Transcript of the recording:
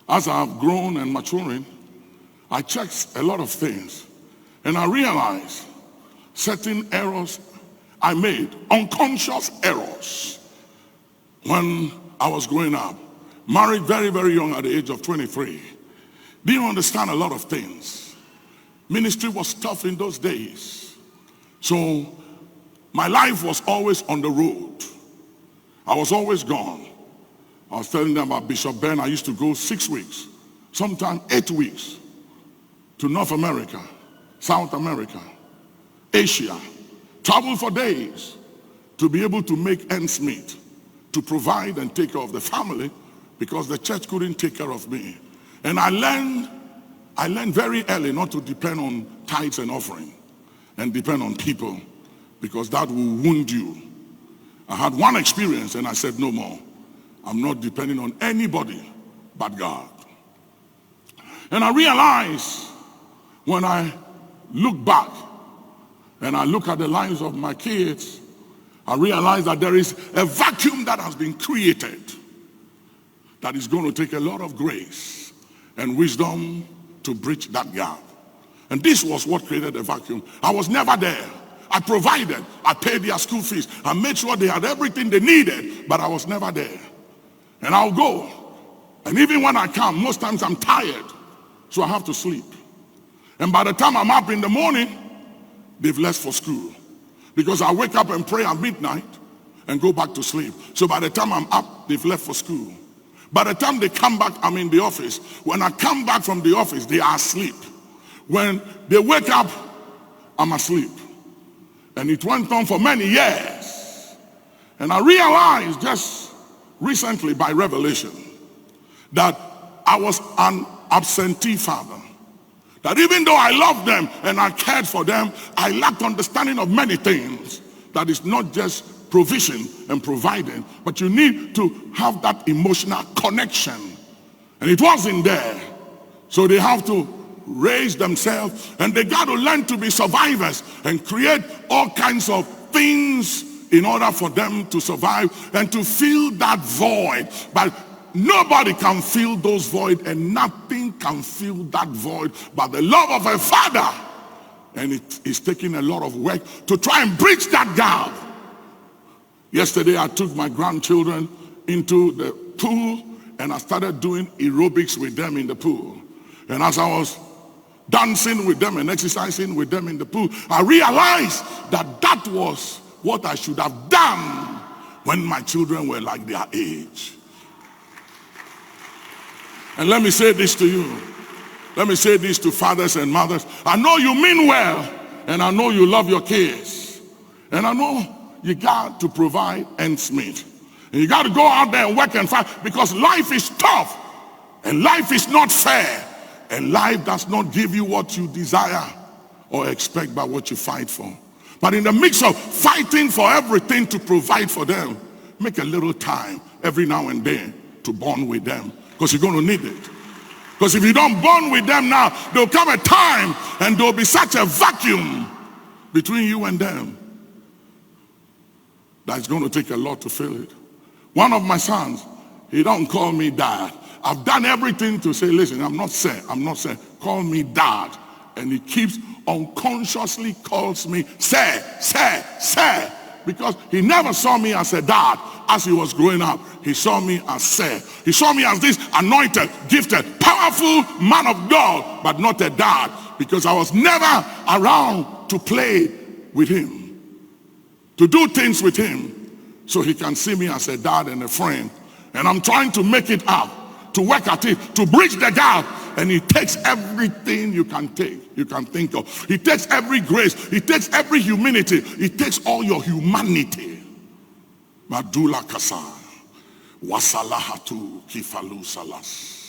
As I've grown and maturing, I checked a lot of things, and I realized certain errors I made, unconscious errors, when I was growing up. Married very, very young at the age of 23. Didn't understand a lot of things. Ministry was tough in those days. So my life was always on the road. I was always gone. I was telling them about Bishop Ben. I used to go 6 weeks, sometimes 8 weeks, to North America, South America, Asia. Travel for days to be able to make ends meet, to provide and take care of the family, because the church couldn't take care of me. And I learned very early not to depend on tithes and offering and depend on people, because that will wound you. I had one experience and I said, no more. I'm not depending on anybody but God. And I realized when I look back and I look at the lives of my kids, I realize that there is a vacuum that has been created that is going to take a lot of grace and wisdom to bridge that gap. And this was what created the vacuum. I was never there. I provided. I paid their school fees. I made sure they had everything they needed, but I was never there. And I'll go. And even when I come, most times I'm tired, so I have to sleep. And by the time I'm up in the morning, they've left for school. Because I wake up and pray at midnight and go back to sleep. So by the time I'm up, they've left for school. By the time they come back, I'm in the office. When I come back from the office, they are asleep. When they wake up, I'm asleep. And it went on for many years. And I realized just recently by revelation that I was an absentee father. That even though I loved them and I cared for them, I lacked understanding of many things. That is not just provision and providing, but you need to have that emotional connection. And it wasn't there. So they have to raise themselves, and they got to learn to be survivors and create all kinds of things in order for them to survive and to fill that void. But nobody can fill those void, and nothing can fill that void but the love of a father. And it is taking a lot of work to try and bridge that gap. Yesterday I took my grandchildren into the pool and I started doing aerobics with them in the pool. And as I was dancing with them and exercising with them in the pool, I realized that that was what I should have done when my children were like their age. And let me say this to you. Let me say this to fathers and mothers. I know you mean well, and I know you love your kids. And I know you got to provide ends meet. And you got to go out there and work and fight, because life is tough. And life is not fair. And life does not give you what you desire or expect by what you fight for. But in the mix of fighting for everything to provide for them, make a little time every now and then to bond with them, because you're going to need it. Because if you don't bond with them now, there'll come a time and there'll be such a vacuum between you and them that's going to take a lot to fill it. One of my sons, he don't call me dad. I've done everything to say, listen, I'm not saying, call me dad. And he keeps unconsciously calls me sir, because he never saw me as a dad as he was growing up. He saw me as sir. He saw me as this anointed, gifted, powerful man of God, but not a dad, because I was never around to play with him, to do things with him, so he can see me as a dad and a friend. And I'm trying to make it up, to work at it, to bridge the gap. And it takes everything you can think of. It takes every grace. It takes every humility. It takes all your humanity. Madula kasa, wasalahatu kifalu salas.